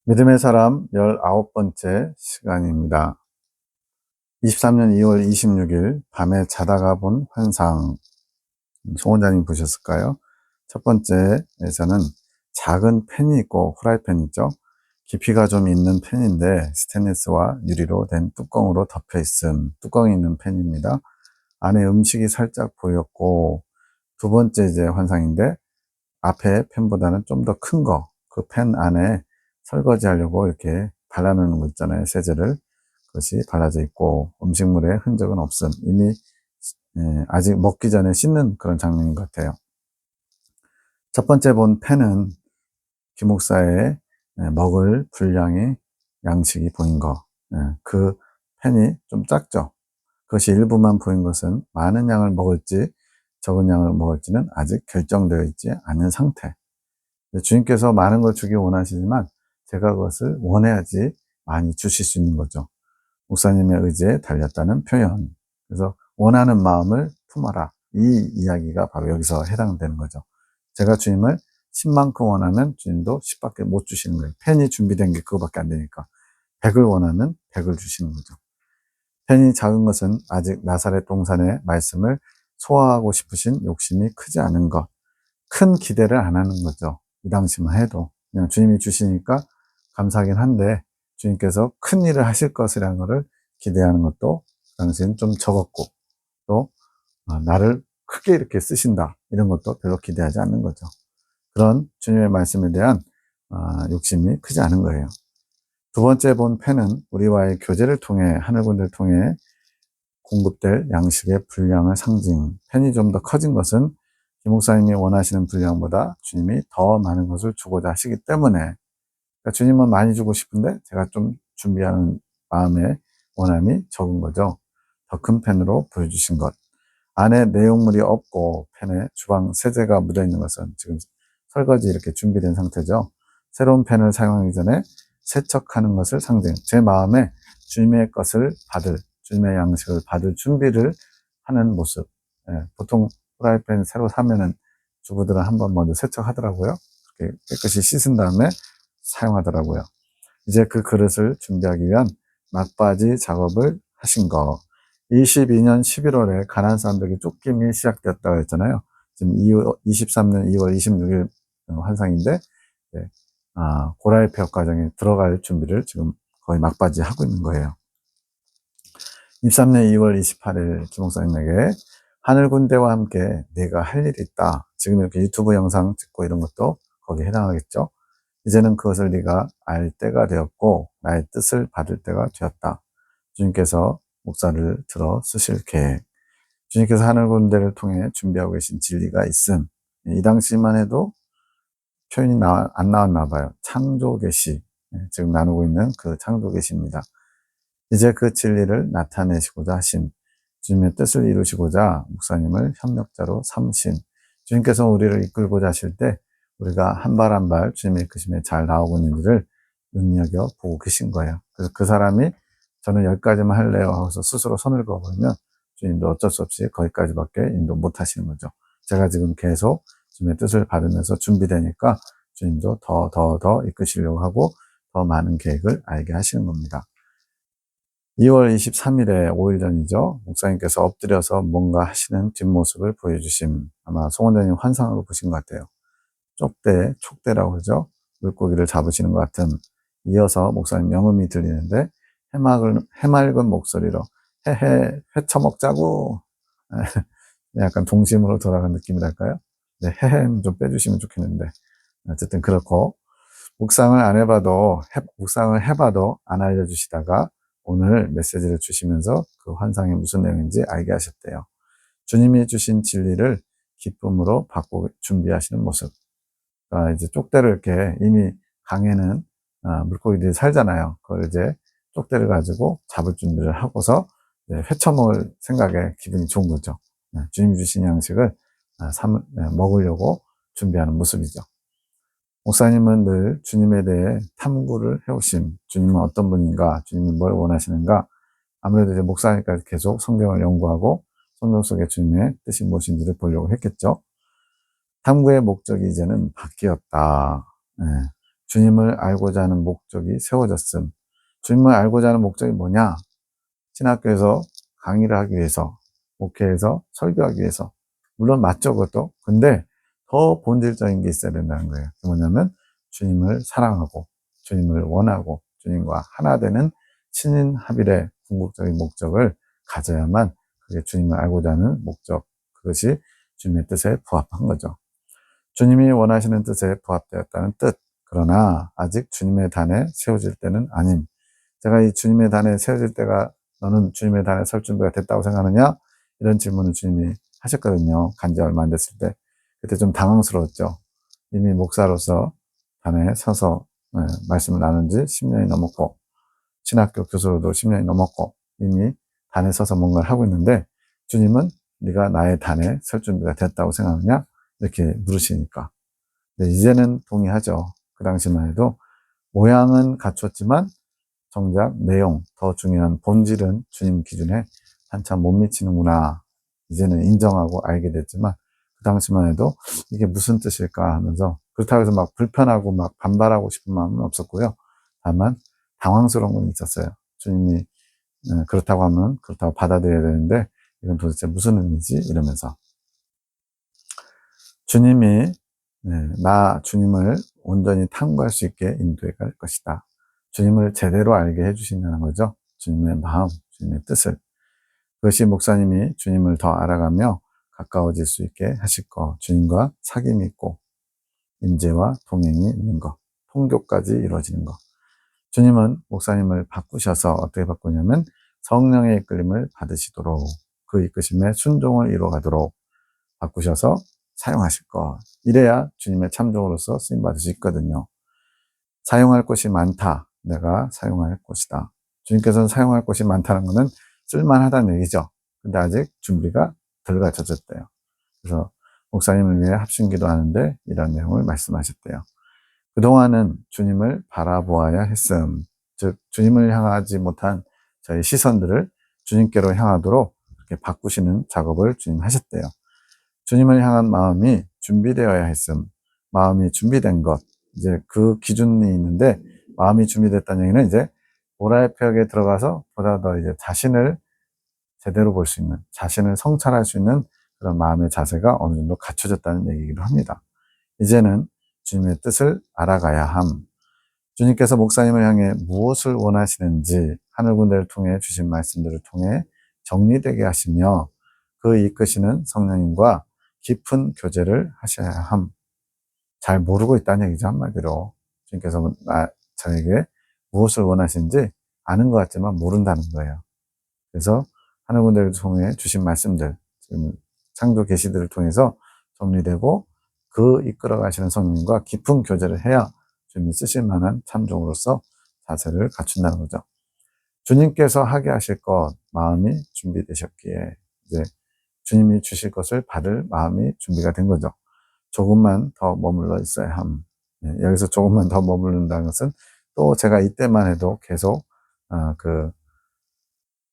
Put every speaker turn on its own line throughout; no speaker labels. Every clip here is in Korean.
믿음의 사람 19번째 시간입니다. 23년 2월 26일 밤에 자다가 본 환상, 송원장님 보셨을까요? 첫 번째에서는 작은 팬이 있고 후라이팬 있죠. 깊이가 좀 있는 팬인데 스테인리스와 유리로 된 뚜껑으로 덮여 있음, 뚜껑이 있는 팬입니다. 안에 음식이 살짝 보였고, 두 번째 이제 환상인데 앞에 팬보다는 좀 더 큰 거, 그 팬 안에 설거지 하려고 이렇게 발라놓는 거 있잖아요, 세제를. 그것이 발라져 있고 음식물에 흔적은 없음. 이미 아직 먹기 전에 씻는 그런 장면인 것 같아요. 첫 번째 본 팬은 김 목사의 먹을 분량의 양식이 보인 거. 그 팬이 좀 작죠. 그것이 일부만 보인 것은 많은 양을 먹을지 적은 양을 먹을지는 아직 결정되어 있지 않은 상태. 주님께서 많은 걸 주기 원하시지만 제가 그것을 원해야지 많이 주실 수 있는 거죠. 목사님의 의지에 달렸다는 표현. 그래서 원하는 마음을 품어라. 이 이야기가 바로 여기서 해당되는 거죠. 제가 주님을 10만큼 원하면 주님도 10밖에 못 주시는 거예요. 펜이 준비된 게 그거밖에 안 되니까. 100을 원하면 100을 주시는 거죠. 펜이 작은 것은 아직 나사렛 동산의 말씀을 소화하고 싶으신 욕심이 크지 않은 것. 큰 기대를 안 하는 거죠. 이 당시만 해도. 그냥 주님이 주시니까 감사하긴 한데 주님께서 큰 일을 하실 것이라는 것을 기대하는 것도 그 당시엔 좀 적었고, 또 나를 크게 이렇게 쓰신다 이런 것도 별로 기대하지 않는 거죠. 그런 주님의 말씀에 대한 욕심이 크지 않은 거예요. 두 번째 본 펜은 우리와의 교제를 통해 하늘군대를 통해 공급될 양식의 분량을 상징. 펜이 좀 더 커진 것은 김 목사님이 원하시는 분량보다 주님이 더 많은 것을 주고자 하시기 때문에, 그러니까 주님은 많이 주고 싶은데 제가 좀 준비하는 마음의 원함이 적은 거죠. 더 큰 펜으로 보여주신 것. 안에 내용물이 없고 펜에 주방 세제가 묻어 있는 것은 지금 설거지 이렇게 준비된 상태죠. 새로운 펜을 사용하기 전에 세척하는 것을 상징. 제 마음에 주님의 것을 받을, 주님의 양식을 받을 준비를 하는 모습. 보통 프라이팬 새로 사면은 주부들은 한번 먼저 세척하더라고요. 이렇게 깨끗이 씻은 다음에 사용하더라고요. 이제 그 그릇을 준비하기 위한 막바지 작업을 하신 거. 22년 11월에 가나안 사람들에게 쫓김이 시작되었다고 했잖아요. 지금 23년 2월 26일 환상인데, 고라의 폐역 과정에 들어갈 준비를 지금 거의 막바지 하고 있는 거예요. 23년 2월 28일 김 목사님에게 하늘 군대와 함께 내가 할 일이 있다. 지금 이렇게 유튜브 영상 찍고 이런 것도 거기에 해당하겠죠. 이제는 그것을 네가 알 때가 되었고 나의 뜻을 받을 때가 되었다. 주님께서 목사를 들어 쓰실 계획. 주님께서 하늘 군대를 통해 준비하고 계신 진리가 있음. 이 당시만 해도 표현이 안 나왔나 봐요. 창조 계시. 지금 나누고 있는 그 창조 계시입니다. 이제 그 진리를 나타내시고자 하신, 주님의 뜻을 이루시고자 목사님을 협력자로 삼으신, 주님께서 우리를 이끌고자 하실 때 우리가 한 발 한 발 주님의 이끄심에 잘 나오고 있는지를 눈여겨보고 계신 거예요. 그래서 그 사람이 저는 여기까지만 할래요 하고서 스스로 손을 그어버리면 주님도 어쩔 수 없이 거기까지밖에 인도 못 하시는 거죠. 제가 지금 계속 주님의 뜻을 받으면서 준비되니까 주님도 더 이끄시려고 하고 더 많은 계획을 알게 하시는 겁니다. 2월 23일에 5일 전이죠. 목사님께서 엎드려서 뭔가 하시는 뒷모습을 보여주심. 아마 송원장님 환상으로 보신 것 같아요. 촉대라고 그러죠. 물고기를 잡으시는 것 같은. 이어서 목사님 명음이 들리는데 해맑은 목소리로 헤헤 회 처먹자고. 약간 동심으로 돌아간 느낌이랄까요? 네, 헤헤는 좀 빼주시면 좋겠는데 어쨌든 그렇고, 묵상을 해봐도 안 알려주시다가 오늘 메시지를 주시면서 그 환상이 무슨 내용인지 알게 하셨대요. 주님이 주신 진리를 기쁨으로 받고 준비하시는 모습. 이제 쪽대를 이렇게, 이미 강에는 물고기들이 살잖아요. 그걸 이제 쪽대를 가지고 잡을 준비를 하고서 회쳐먹을 생각에 기분이 좋은 거죠. 주님이 주신 양식을 먹으려고 준비하는 모습이죠. 목사님은 늘 주님에 대해 탐구를 해오심. 주님은 어떤 분인가? 주님이 뭘 원하시는가? 아무래도 이제 목사니까 계속 성경을 연구하고 성경 속에 주님의 뜻이 무엇인지를 보려고 했겠죠. 탐구의 목적이 이제는 바뀌었다. 주님을 알고자 하는 목적이 세워졌음. 주님을 알고자 하는 목적이 뭐냐? 신학교에서 강의를 하기 위해서, 목회에서 설교하기 위해서. 물론 맞죠, 그것도. 근데 더 본질적인 게 있어야 된다는 거예요. 그게 뭐냐면 주님을 사랑하고, 주님을 원하고, 주님과 하나 되는 신인합일의 궁극적인 목적을 가져야만 그게 주님을 알고자 하는 목적, 그것이 주님의 뜻에 부합한 거죠. 주님이 원하시는 뜻에 부합되었다는 뜻. 그러나 아직 주님의 단에 세워질 때는 아님. 제가 이 주님의 단에 세워질 때가 너는 주님의 단에 설 준비가 됐다고 생각하느냐? 이런 질문을 주님이 하셨거든요. 간지 얼마 안 됐을 때. 그때 좀 당황스러웠죠. 이미 목사로서 단에 서서 말씀을 나눈 지 10년이 넘었고, 신학교 교수로도 10년이 넘었고, 이미 단에 서서 뭔가를 하고 있는데, 주님은 네가 나의 단에 설 준비가 됐다고 생각하느냐? 이렇게 물으시니까. 네, 이제는 동의하죠. 그 당시만 해도 모양은 갖췄지만 정작 내용, 더 중요한 본질은 주님 기준에 한참 못 미치는구나. 이제는 인정하고 알게 됐지만 그 당시만 해도 이게 무슨 뜻일까 하면서 그렇다고 해서 막 불편하고 막 반발하고 싶은 마음은 없었고요. 다만 당황스러운 건 있었어요. 주님이 그렇다고 하면 그렇다고 받아들여야 되는데 이건 도대체 무슨 의미지? 이러면서 주님이 나 주님을 온전히 탐구할 수 있게 인도해 갈 것이다. 주님을 제대로 알게 해주신다는 거죠. 주님의 마음, 주님의 뜻을. 그것이 목사님이 주님을 더 알아가며 가까워질 수 있게 하실 것. 주님과 사귐이 있고 임재와 동행이 있는 것. 통교까지 이루어지는 것. 주님은 목사님을 바꾸셔서 어떻게 바꾸냐면 성령의 이끌림을 받으시도록 그 이끄심에 순종을 이루어가도록 바꾸셔서 사용하실 것. 이래야 주님의 참종으로서 쓰임받을 수 있거든요. 사용할 곳이 많다. 내가 사용할 곳이다. 주님께서는 사용할 곳이 많다는 것은 쓸만하다는 얘기죠. 근데 아직 준비가 덜 갖춰졌대요. 그래서 목사님을 위해 합심기도 하는데 이런 내용을 말씀하셨대요. 그동안은 주님을 바라보아야 했음. 즉 주님을 향하지 못한 저희 시선들을 주님께로 향하도록 이렇게 바꾸시는 작업을 주님 하셨대요. 주님을 향한 마음이 준비되어야 했음. 마음이 준비된 것. 이제 그 기준이 있는데 마음이 준비됐다는 얘기는 이제 모라이표역에 들어가서 보다 더 이제 자신을 제대로 볼 수 있는, 자신을 성찰할 수 있는 그런 마음의 자세가 어느 정도 갖춰졌다는 얘기이기도 합니다. 이제는 주님의 뜻을 알아가야 함. 주님께서 목사님을 향해 무엇을 원하시는지 하늘 군대를 통해 주신 말씀들을 통해 정리되게 하시며 그 이끄시는 성령님과 깊은 교제를 하셔야 함. 잘 모르고 있다는 얘기죠, 한마디로. 주님께서 저에게 무엇을 원하시는지 아는 것 같지만 모른다는 거예요. 그래서 하늘 군대를 통해 주신 말씀들, 지금 창조 계시들을 통해서 정리되고 그 이끌어 가시는 성령님과 깊은 교제를 해야 주님이 쓰실 만한 참종으로서 자세를 갖춘다는 거죠. 주님께서 하게 하실 것, 마음이 준비되셨기에 이제 주님이 주실 것을 받을 마음이 준비가 된 거죠. 조금만 더 머물러 있어야 함. 여기서 조금만 더 머무른다는 것은 또 제가 이때만 해도 계속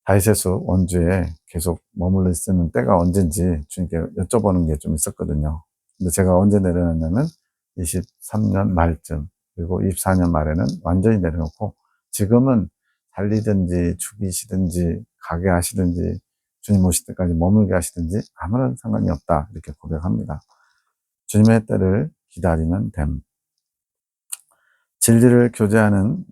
다이세수 원주에 계속 머물러 있는 때가 언젠지 주님께 여쭤보는 게 좀 있었거든요. 근데 제가 언제 내려놨냐면 23년 말쯤, 그리고 24년 말에는 완전히 내려놓고 지금은 달리든지 죽이시든지 가게 하시든지 주님 오실 때까지 머물게 하시든지 아무런 상관이 없다, 이렇게 고백합니다. 주님의 때를 기다리면 됨. 진리를 교제하는,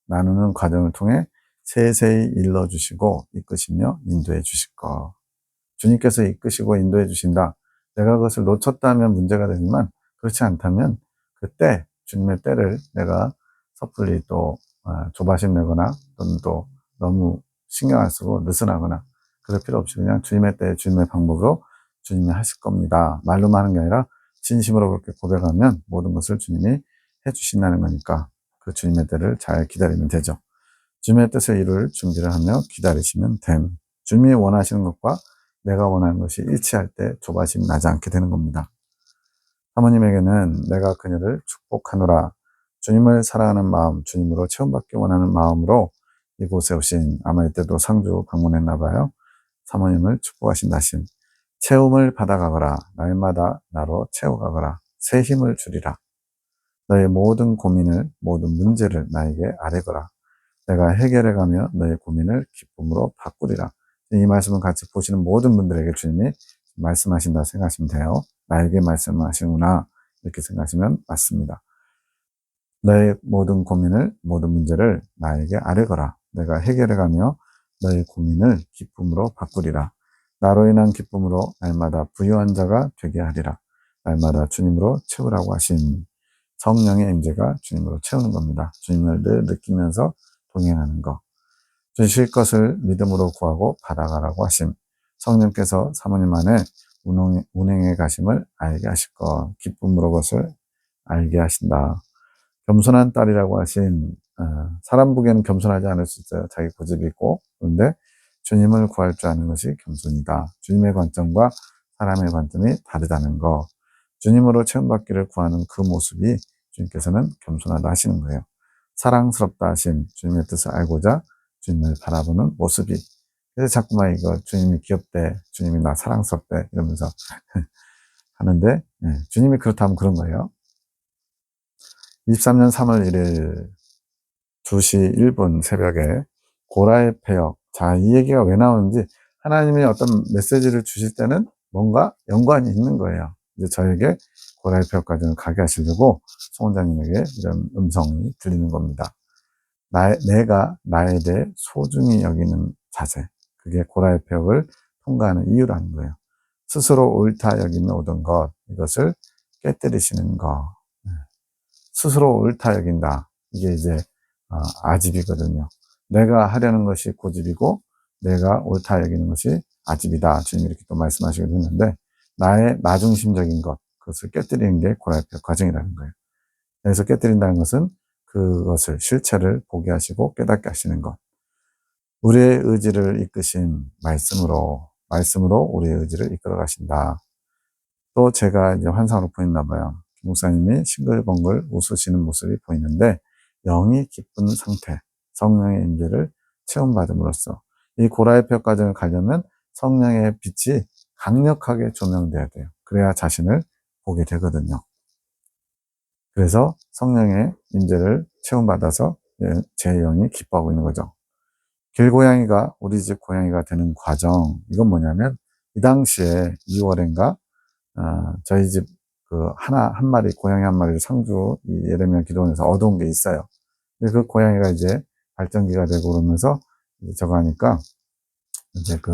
나누는 과정을 통해 세세히 일러주시고 이끄시며 인도해 주실 것. 주님께서 이끄시고 인도해 주신다. 내가 그것을 놓쳤다면 문제가 되지만 그렇지 않다면 그때 주님의 때를 내가 섣불리 또 조바심 내거나 또는 또 너무 신경 안 쓰고 느슨하거나 그럴 필요 없이 그냥 주님의 때 주님의 방법으로 주님이 하실 겁니다. 말로만 하는 게 아니라 진심으로 그렇게 고백하면 모든 것을 주님이 해주신다는 거니까 그 주님의 때를 잘 기다리면 되죠. 주님의 뜻을 이룰 준비를 하며 기다리시면 됨. 주님이 원하시는 것과 내가 원하는 것이 일치할 때 조바심 나지 않게 되는 겁니다. 사모님에게는 내가 그녀를 축복하노라. 주님을 사랑하는 마음, 주님으로 체험받기 원하는 마음으로 이곳에 오신, 아마 이때도 상주 방문했나 봐요. 사모님을 축복하신다신. 체험을 받아가거라. 날마다 나로 채워가거라. 새 힘을 주리라. 너의 모든 고민을, 모든 문제를 나에게 아뢰거라. 내가 해결해가며 너의 고민을 기쁨으로 바꾸리라. 이 말씀을 같이 보시는 모든 분들에게 주님이 말씀하신다 생각하시면 돼요. 나에게 말씀하시구나 이렇게 생각하시면 맞습니다. 너의 모든 고민을, 모든 문제를 나에게 아뢰거라. 내가 해결해가며 너의 고민을 기쁨으로 바꾸리라. 나로 인한 기쁨으로 날마다 부유한 자가 되게 하리라. 날마다 주님으로 채우라고 하신 성령의 임재가 주님으로 채우는 겁니다. 주님을 늘 느끼면서 동행하는 것. 주실 것을 믿음으로 구하고 받아가라고 하심. 성령께서 사모님 안에 운행해 가심을 알게 하실 것. 기쁨으로 그것을 알게 하신다. 겸손한 딸이라고 하신, 사람 보기에는 겸손하지 않을 수 있어요. 자기 고집이 있고. 그런데 주님을 구할 줄 아는 것이 겸손이다. 주님의 관점과 사람의 관점이 다르다는 거. 주님으로 체험받기를 구하는 그 모습이 주님께서는 겸손하다 하시는 거예요. 사랑스럽다 하심, 주님의 뜻을 알고자 주님을 바라보는 모습이. 그래서 자꾸만 이거 주님이 귀엽대, 주님이 나 사랑스럽대 이러면서 하는데, 주님이 그렇다면 그런 거예요. 23년 3월 1일 2시 1분 새벽에 고라의 폐역. 자, 이 얘기가 왜 나오는지 하나님이 어떤 메시지를 주실 때는 뭔가 연관이 있는 거예요. 이제 저에게 고라의 폐역까지는 가게 하시려고 송 원장님에게 이런 음성이 들리는 겁니다. 내가 나에 대해 소중히 여기는 자세. 그게 고라의 폐역을 통과하는 이유라는 거예요. 스스로 옳다 여기는 모든 것, 이것을 깨뜨리시는 것. 스스로 옳다 여긴다. 이게 이제 아집이거든요. 내가 하려는 것이 고집이고 내가 옳다 여기는 것이 아집이다. 주님이 이렇게 또 말씀하시기도 했는데 나의 나중심적인 것, 그것을 깨뜨리는 게 고라의 폐역 과정이라는 거예요. 여기서 깨뜨린다는 것은 그것을 실체를 보게 하시고 깨닫게 하시는 것. 우리의 의지를 이끄신 말씀으로 우리의 의지를 이끌어 가신다. 또 제가 이제 환상으로 보였나 봐요. 목사님이 싱글벙글 웃으시는 모습이 보이는데 영이 기쁜 상태, 성령의 임재를 체험받음으로써 이 고라의 폐역 과정을 가려면 성령의 빛이 강력하게 조명돼야 돼요. 그래야 자신을 보게 되거든요. 그래서 성령의 임재를 체험받아서 제 영이 기뻐하고 있는 거죠. 길고양이가 우리 집 고양이가 되는 과정, 이건 뭐냐면 이 당시에 2월인가 저희 집 한 마리, 고양이 한 마리를 상주 이 예레미야 기도원에서 얻어온 게 있어요. 근데 그 고양이가 이제 발전기가 되고 그러면서 이제 저거 하니까 이제 그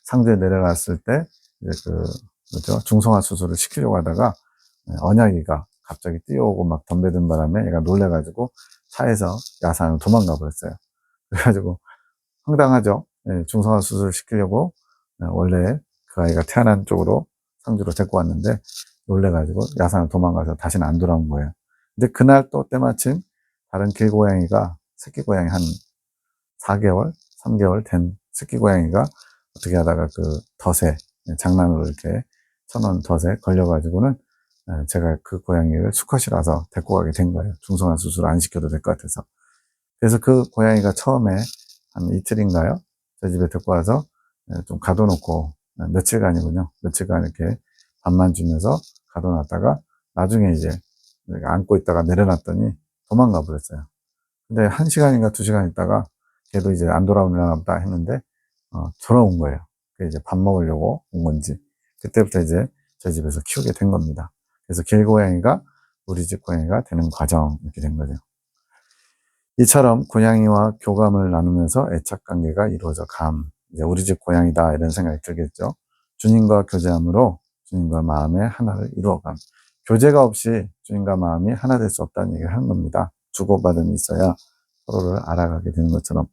상주에 내려갔을 때 이제 뭐죠? 중성화 수술을 시키려고 하다가 언약이가 갑자기 뛰어오고 막 덤벼든 바람에 얘가 놀래가지고 차에서 야산으로 도망가 버렸어요. 그래가지고 황당하죠. 중성화 수술을 시키려고 원래 그 아이가 태어난 쪽으로 상주로 데리고 왔는데 놀래가지고 야산을 도망가서 다시는 안 돌아온 거예요. 근데 그날 또 때마침 다른 길고양이가 새끼 고양이 한 4개월, 3개월 된 새끼 고양이가 어떻게 하다가 그 덫에 장난으로 이렇게 쳐놓은 덫에 걸려가지고는 제가 그 고양이를 수컷이라서 데리고 가게 된 거예요. 중성화 수술 안 시켜도 될 것 같아서. 그래서 그 고양이가 처음에 한 이틀인가요? 저희 집에 데리고 와서 좀 가둬놓고 며칠간이군요. 며칠간 이렇게 밥만 주면서 가둬놨다가 나중에 이제 안고 있다가 내려놨더니 도망가 버렸어요. 근데 1시간인가 2시간 있다가 걔도 이제 안 돌아오려나 보다 했는데 돌아온 거예요. 그 이제 밥 먹으려고 온 건지 그때부터 이제 저희 집에서 키우게 된 겁니다. 그래서 길고양이가 우리 집 고양이가 되는 과정 이렇게 된 거죠. 이처럼 고양이와 교감을 나누면서 애착 관계가 이루어져 이제 우리 집 고양이다 이런 생각이 들겠죠. 주님과 교제함으로 주님과 마음의 하나를 이루어감. 교제가 없이 주님과 마음이 하나 될 수 없다는 얘기를 하는 겁니다. 주고받음이 있어야 서로를 알아가게 되는 것처럼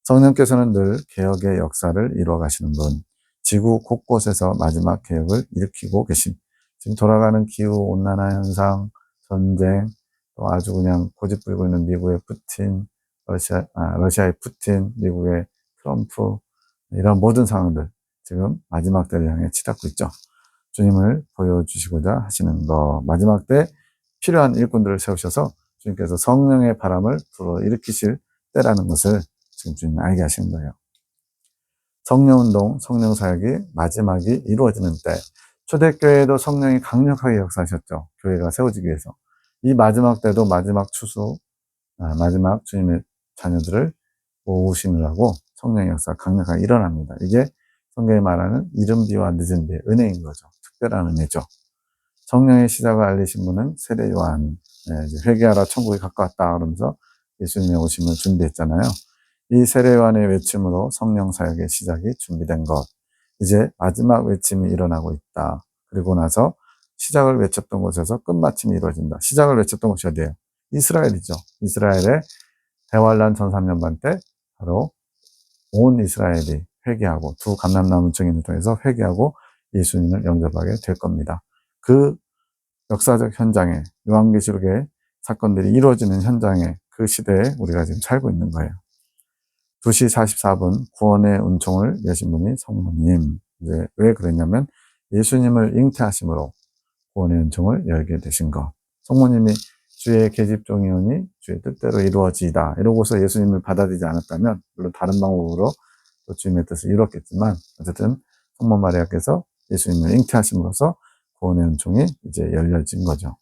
성령께서는 늘 개혁의 역사를 이루어 가시는 분, 지구 곳곳에서 마지막 개혁을 일으키고 계신, 지금 돌아가는 기후온난화 현상, 전쟁, 또 아주 그냥 고집 부리고 있는 미국의 푸틴, 러시아의 푸틴, 미국의 트럼프, 이런 모든 상황들, 지금 마지막 때를 향해 치닫고 있죠. 주님을 보여주시고자 하시는 것, 마지막 때 필요한 일꾼들을 세우셔서 주님께서 성령의 바람을 불어일으키실 때라는 것을 지금 주님이 알게 하시는 거예요. 성령운동, 성령사역이 마지막이 이루어지는 때, 초대교회에도 성령이 강력하게 역사하셨죠. 교회가 세워지기 위해서. 이 마지막 때도 마지막 추수, 마지막 주님의 자녀들을 모으시느라고 성령의 역사가 강력하게 일어납니다. 이게 성경이 말하는 이른 비와 늦은 비의 은혜인 거죠. 특별한 은혜죠. 성령의 시작을 알리신 분은 세례 요한, 이제 회개하라 천국이 가까웠다 그러면서 예수님의 오심을 준비했잖아요. 이 세례 요한의 외침으로 성령 사역의 시작이 준비된 것. 이제 마지막 외침이 일어나고 있다. 그리고 나서 시작을 외쳤던 곳에서 끝마침이 이루어진다. 시작을 외쳤던 곳이 어디예요? 이스라엘이죠. 이스라엘의 대환란 전 3년반 때 바로 온 이스라엘이 회개하고 두 감람나무 증인을 통해서 회개하고 예수님을 영접하게 될 겁니다. 그 역사적 현장에, 요한계시록의 사건들이 이루어지는 현장에, 그 시대에 우리가 지금 살고 있는 거예요. 2시 44분 구원의 은총을 여신 분이 성모님. 이제 왜 그랬냐면 예수님을 잉태하심으로 구원의 은총을 열게 되신 것. 성모님이 주의 계집종이오니 주의 뜻대로 이루어지이다 이러고서 예수님을 받아들이지 않았다면 물론 다른 방법으로 또 주님의 뜻을 이뤘겠지만 어쨌든 성모 마리아께서 예수님을 잉태하심으로써 구원의 은총이 이제 열려진 거죠.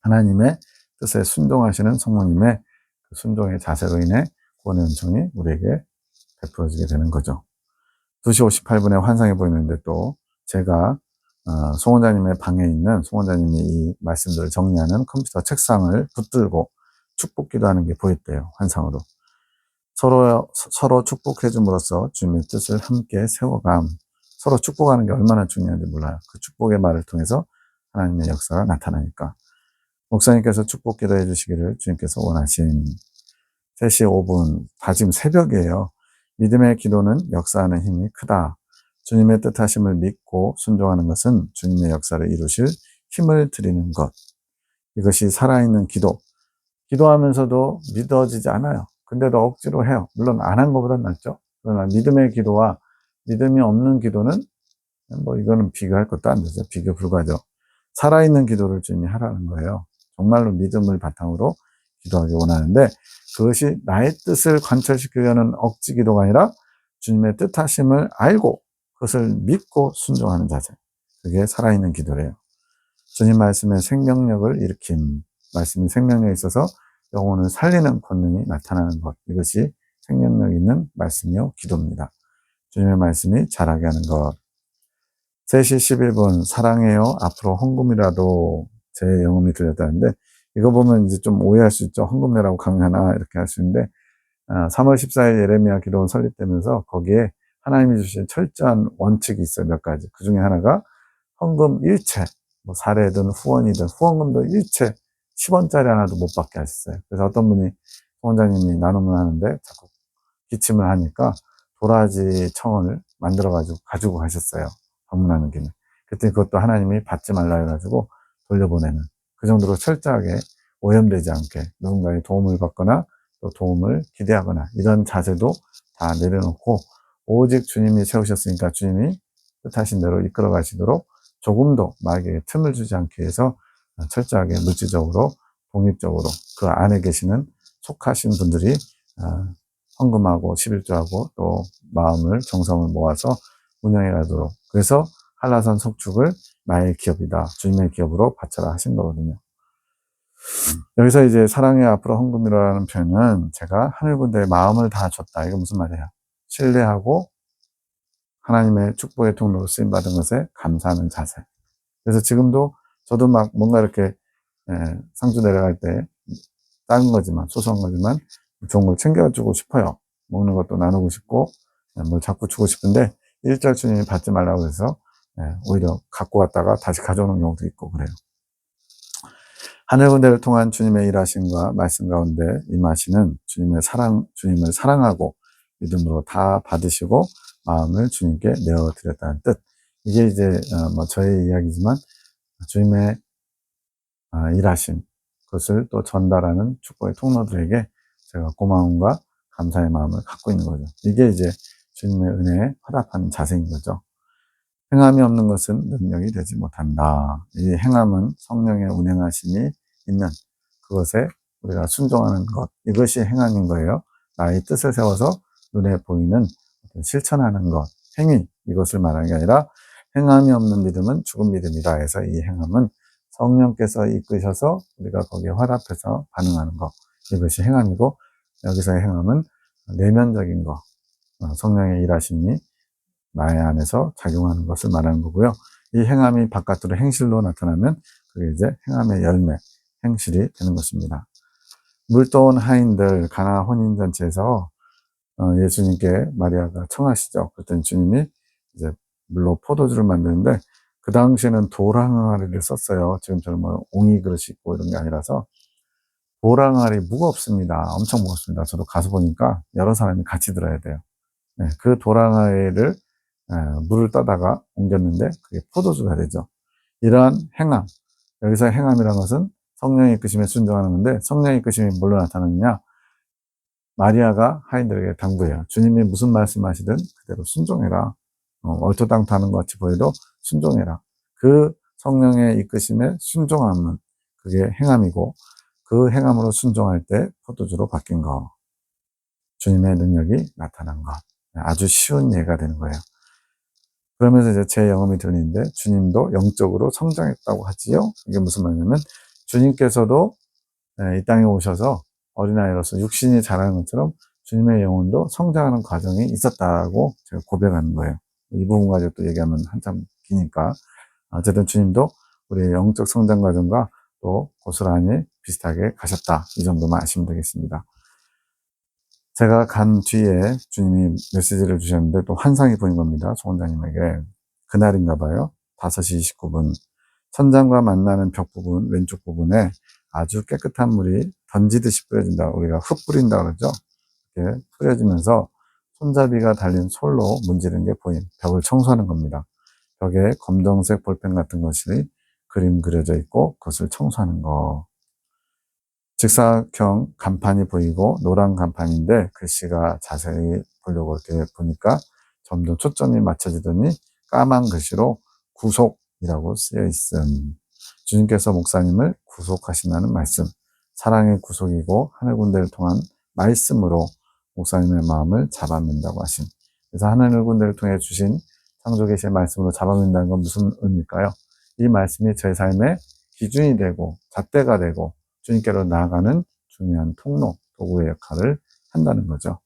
하나님의 뜻에 순종하시는 성모님의 그 순종의 자세로 인해 구원의 은총이 우리에게 베풀어지게 되는 거죠. 2시 58분에 환상이 보이는데 또 제가 송원자님의 방에 있는 송원자님이 이 말씀들을 정리하는 컴퓨터 책상을 붙들고 축복 기도하는 게 보였대요. 환상으로. 서로 축복해 줌으로써 주님의 뜻을 함께 세워감. 서로 축복하는 게 얼마나 중요한지 몰라요. 그 축복의 말을 통해서 하나님의 역사가 나타나니까. 목사님께서 축복 기도해 주시기를 주님께서 원하신 3시 5분, 다 지금 새벽이에요. 믿음의 기도는 역사하는 힘이 크다. 주님의 뜻하심을 믿고 순종하는 것은 주님의 역사를 이루실 힘을 드리는 것. 이것이 살아있는 기도. 기도하면서도 믿어지지 않아요. 근데도 억지로 해요. 물론 안 한 것보단 낫죠. 그러나 믿음의 기도와 믿음이 없는 기도는 뭐 이거는 비교할 것도 안 되죠. 비교 불가죠. 살아있는 기도를 주님이 하라는 거예요. 정말로 믿음을 바탕으로 기도하기 원하는데 그것이 나의 뜻을 관철시키려는 억지 기도가 아니라 주님의 뜻하심을 알고 그것을 믿고 순종하는 자세. 그게 살아있는 기도래요. 주님 말씀의 생명력을 일으킴. 말씀이 생명력에 있어서 영혼을 살리는 권능이 나타나는 것. 이것이 생명력 있는 말씀이요 기도입니다. 주님의 말씀이 자라게 하는 것. 3시 11분 사랑해요. 앞으로 헌금이라도 제 영음이 들렸다는데 이거 보면 이제 좀 오해할 수 있죠. 헌금내라고 강요하나 이렇게 할 수 있는데 3월 14일 예레미야 기도원 설립되면서 거기에 하나님이 주신 철저한 원칙이 있어요. 몇 가지. 그 중에 하나가 헌금 일체, 뭐 사례든 후원이든 후원금도 일체 10원짜리 하나도 못 받게 하셨어요. 그래서 어떤 분이 원장님이 나눔을 하는데 자꾸 기침을 하니까 도라지 청원을 만들어가지고 가지고 가셨어요. 방문하는 김에. 그랬더니 그것도 하나님이 받지 말라 해가지고 돌려보내는 그 정도로 철저하게 오염되지 않게 누군가의 도움을 받거나 또 도움을 기대하거나 이런 자세도 다 내려놓고 오직 주님이 세우셨으니까 주님이 뜻하신 대로 이끌어 가시도록 조금도 마귀에게 틈을 주지 않기 위해서 철저하게 물질적으로 독립적으로 그 안에 계시는 속하신 분들이 헌금하고 11조하고 또 마음을 정성을 모아서 운영해 가도록 그래서 한라산 석축을 나의 기업이다. 주님의 기업으로 바쳐라 하신 거거든요. 여기서 이제 사랑의 앞으로 헌금이라는 표현은 제가 하늘군대에 마음을 다 줬다. 이거 무슨 말이에요? 신뢰하고 하나님의 축복의 통로로 쓰임받은 것에 감사하는 자세. 그래서 지금도 저도 막 뭔가 이렇게 상주 내려갈 때 작은 거지만 소소한 거지만 좋은 걸 챙겨주고 싶어요. 먹는 것도 나누고 싶고 뭘 자꾸 주고 싶은데 일절 주님이 받지 말라고 해서 오히려 갖고 갔다가 다시 가져오는 경우도 있고 그래요. 하늘 군대를 통한 주님의 일하심과 말씀 가운데 임하시는 주님의 사랑, 주님을 사랑하고 믿음으로 다 받으시고 마음을 주님께 내어드렸다는 뜻. 이게 이제 뭐 저의 이야기지만 주님의 일하심, 그것을 또 전달하는 축복의 통로들에게 제가 고마움과 감사의 마음을 갖고 있는 거죠. 이게 이제 주님의 은혜에 화답하는 자세인 거죠. 행함이 없는 것은 능력이 되지 못한다. 이 행함은 성령의 운행하심이 있는 그것에 우리가 순종하는 것. 이것이 행함인 거예요. 나의 뜻을 세워서 눈에 보이는 실천하는 것. 행위. 이것을 말하는 게 아니라 행함이 없는 믿음은 죽은 믿음이다 해서 이 행함은 성령께서 이끄셔서 우리가 거기에 화답해서 반응하는 것. 이것이 행함이고, 여기서의 행함은 내면적인 것. 성령의 일하심이 나의 안에서 작용하는 것을 말하는 거고요. 이 행함이 바깥으로 행실로 나타나면 그게 이제 행함의 열매, 행실이 되는 것입니다. 물도온 하인들 가나 혼인잔치에서 예수님께 마리아가 청하시죠. 그랬더니 주님이 이제 물로 포도주를 만드는데 그 당시에는 도랑아리를 썼어요. 지금처럼 뭐 옹이 그릇이 있고 이런 게 아니라서 도랑아리 무겁습니다. 엄청 무겁습니다. 저도 가서 보니까 여러 사람이 같이 들어야 돼요. 네, 그 도랑아리를 물을 떠다가 옮겼는데 그게 포도주가 되죠. 이러한 행함, 여기서 행함이라는 것은 성령의 이끄심에 순종하는 건데 성령의 이끄심이 뭘로 나타나느냐? 마리아가 하인들에게 당부해요. 주님이 무슨 말씀하시든 그대로 순종해라. 얼토당토하는 것 같이 보여도 순종해라. 그 성령의 이끄심에 순종하면 그게 행함이고 그 행함으로 순종할 때 포도주로 바뀐 것. 주님의 능력이 나타난 것. 아주 쉬운 예가 되는 거예요. 그러면서 이제 제 영험이 들리는데 주님도 영적으로 성장했다고 하지요. 이게 무슨 말이냐면 주님께서도 이 땅에 오셔서 어린아이로서 육신이 자라는 것처럼 주님의 영혼도 성장하는 과정이 있었다고 제가 고백하는 거예요. 이 부분 가지고 또 얘기하면 한참 기니까. 어쨌든 주님도 우리의 영적 성장 과정과 또 고스란히 비슷하게 가셨다. 이 정도만 아시면 되겠습니다. 제가 간 뒤에 주님이 메시지를 주셨는데 또 환상이 보인 겁니다. 소원장님에게. 그날인가 봐요. 5시 29분. 천장과 만나는 벽 부분, 왼쪽 부분에 아주 깨끗한 물이 던지듯이 뿌려진다. 우리가 흙 뿌린다 그러죠. 이렇게 뿌려지면서 손잡이가 달린 솔로 문지르는 게 보임. 벽을 청소하는 겁니다. 벽에 검정색 볼펜 같은 것이 그림 그려져 있고 그것을 청소하는 거. 직사각형 간판이 보이고 노란 간판인데 글씨가 자세히 보려고 이렇게 보니까 점점 초점이 맞춰지더니 까만 글씨로 구속이라고 쓰여 있음. 주님께서 목사님을 구속하신다는 말씀. 사랑의 구속이고 하늘 군대를 통한 말씀으로 목사님의 마음을 잡아맨다고 하신. 그래서 하늘 군대를 통해 주신 창조 계시의 말씀으로 잡아맨다는 건 무슨 의미일까요? 이 말씀이 제 삶의 기준이 되고 잣대가 되고 주님께로 나아가는 중요한 통로, 도구의 역할을 한다는 거죠.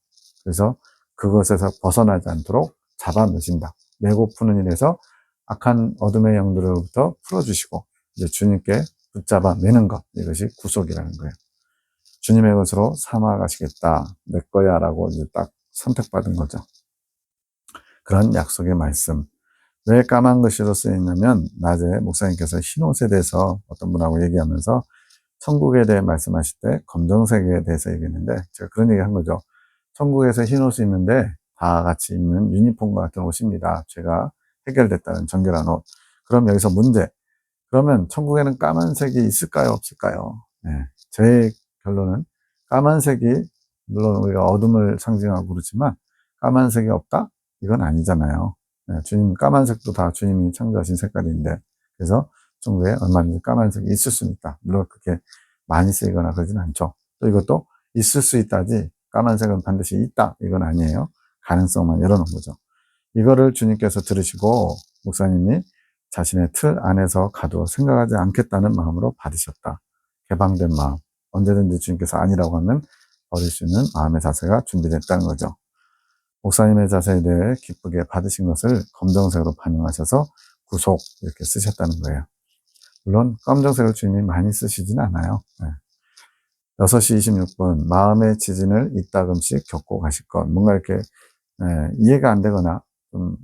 그래서 그것에서 벗어나지 않도록 잡아넣으신다. 메고 푸는 일에서 악한 어둠의 영들로부터 풀어주시고 이제 주님께 붙잡아 매는 것. 이것이 구속이라는 거예요. 주님의 것으로 삼아 가시겠다. 내 거야 라고 이제 딱 선택받은 거죠. 그런 약속의 말씀. 왜 까만 글씨로 쓰였냐면 낮에 목사님께서 흰옷에 대해서 어떤 분하고 얘기하면서 천국에 대해 말씀하실 때 검정색에 대해서 얘기했는데 제가 그런 얘기 한 거죠. 천국에서 흰옷이 있는데 다 같이 입는 유니폼과 같은 옷입니다. 죄가 해결됐다는 정결한 옷. 그럼 여기서 문제. 그러면 천국에는 까만색이 있을까요? 없을까요? 네. 제 결론은 까만색이 물론 우리가 어둠을 상징하고 그렇지만 까만색이 없다? 이건 아니잖아요. 네. 주님 까만색도 다 주님이 창조하신 색깔인데 그래서 천국에 얼마든지 까만색이 있을 수는 있다. 물론 그렇게 많이 쓰이거나 그러진 않죠. 또 이것도 있을 수 있다지 까만색은 반드시 있다. 이건 아니에요. 가능성만 열어놓은 거죠. 이거를 주님께서 들으시고 목사님이 자신의 틀 안에서 가두어 생각하지 않겠다는 마음으로 받으셨다. 개방된 마음. 언제든지 주님께서 아니라고 하면 버릴 수 있는 마음의 자세가 준비됐다는 거죠. 목사님의 자세에 대해 기쁘게 받으신 것을 검정색으로 반영하셔서 구속 이렇게 쓰셨다는 거예요. 물론 검정색을 주님이 많이 쓰시진 않아요. 6시 26분 마음의 지진을 이따금씩 겪고 가실 것. 뭔가 이렇게 이해가 안 되거나 좀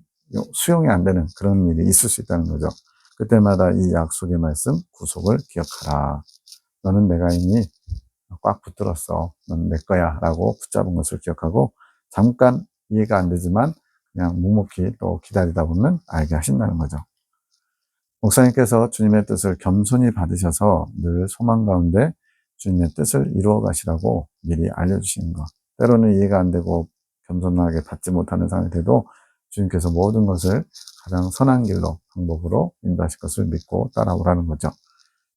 수용이 안 되는 그런 일이 있을 수 있다는 거죠. 그때마다 이 약속의 말씀 구속을 기억하라. 너는 내가 이미 꽉 붙들었어. 너는 내 거야 라고 붙잡은 것을 기억하고 잠깐 이해가 안 되지만 그냥 묵묵히 또 기다리다 보면 알게 하신다는 거죠. 목사님께서 주님의 뜻을 겸손히 받으셔서 늘 소망 가운데 주님의 뜻을 이루어 가시라고 미리 알려주시는 것. 때로는 이해가 안 되고 겸손하게 받지 못하는 상황이 돼도 주님께서 모든 것을 가장 선한 길로, 방법으로 인도하실 것을 믿고 따라오라는 거죠.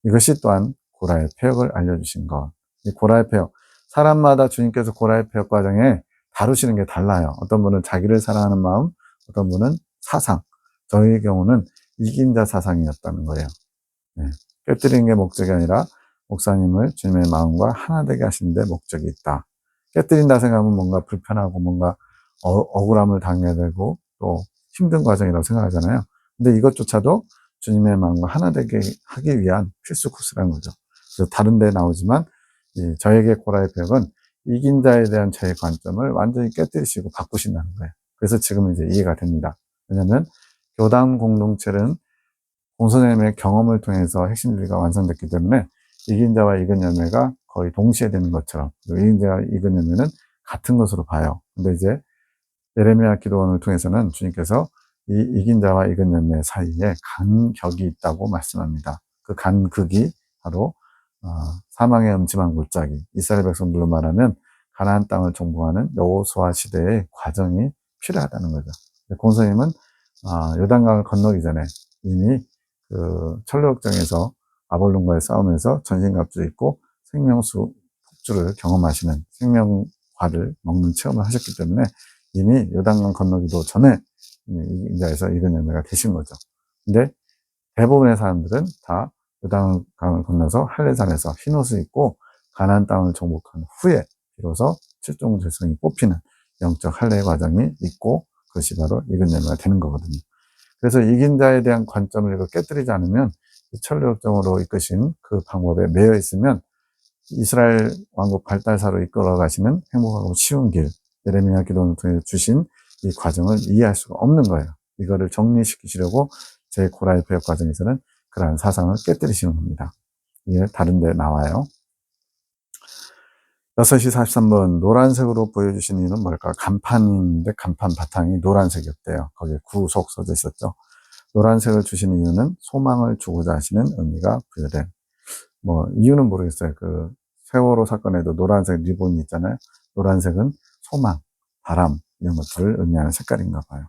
이것이 또한 고라의 폐역을 알려주신 것. 이 고라의 폐역. 사람마다 주님께서 고라의 폐역 과정에 다루시는 게 달라요. 어떤 분은 자기를 사랑하는 마음, 어떤 분은 사상. 저희의 경우는 이긴 자 사상이었다는 거예요. 깨뜨리는 게 목적이 아니라 목사님을 주님의 마음과 하나 되게 하시는 데 목적이 있다. 깨뜨린다 생각하면 뭔가 불편하고 뭔가 억울함을 당해야 되고 또 힘든 과정이라고 생각하잖아요. 근데 이것조차도 주님의 마음과 하나 되게 하기 위한 필수 코스라는 거죠. 그래서 다른 데 나오지만 저에게 고라의 벽은 이긴 자에 대한 저의 관점을 완전히 깨뜨리시고 바꾸신다는 거예요. 그래서 지금은 이제 이해가 됩니다. 왜냐하면 교단 공동체는 공선생님의 경험을 통해서 핵심 진리가 완성됐기 때문에 이긴 자와 익은 열매가 거의 동시에 되는 것처럼, 이긴 자와 익은 열매는 같은 것으로 봐요. 근데 이제 예레미야 기도원을 통해서는 주님께서 이 이긴 자와 익은 열매 사이에 간격이 있다고 말씀합니다. 그 간극이 바로 사망의 음침한 골짜기, 이스라엘 백성들로 말하면 가나안 땅을 정복하는 여호수아 시대의 과정이 필요하다는 거죠. 공선님은 요단강을 건너기 전에 이미 그 철로역정에서 아볼론과의 싸움에서 전신갑주를 입고 생명수 폭주를 경험하시는 생명과를 먹는 체험을 하셨기 때문에 이미 요단강 건너기도 전에 인자에서 익은 열매가 되신 거죠. 근데 대부분의 사람들은 다 요단강을 건너서 할례산에서 흰옷을 입고 가나안 땅을 정복한 후에 비로소 칠종절성이 뽑히는 영적 할례 과정이 있고 그것이 바로 익은 열매가 되는 거거든요. 그래서 이긴 자에 대한 관점을 이거 깨뜨리지 않으면 철로역정으로 이끄신 그 방법에 매여 있으면 이스라엘 왕국 발달사로 이끌어 가시는 행복하고 쉬운 길, 예레미야 기도를 통해 주신 이 과정을 이해할 수가 없는 거예요. 이거를 정리시키시려고 제 고라의 배역 과정에서는 그러한 사상을 깨뜨리시는 겁니다. 이게 다른 데 나와요. 6시 43분 노란색으로 보여주신 이유는 뭘까? 간판인데 간판 바탕이 노란색이었대요. 거기에 구속 써져 있었죠. 노란색을 주시는 이유는 소망을 주고자 하시는 의미가 부여된. 이유는 모르겠어요. 그 세월호 사건에도 노란색 리본이 있잖아요. 노란색은 소망, 바람 이런 것들을 의미하는 색깔인가 봐요.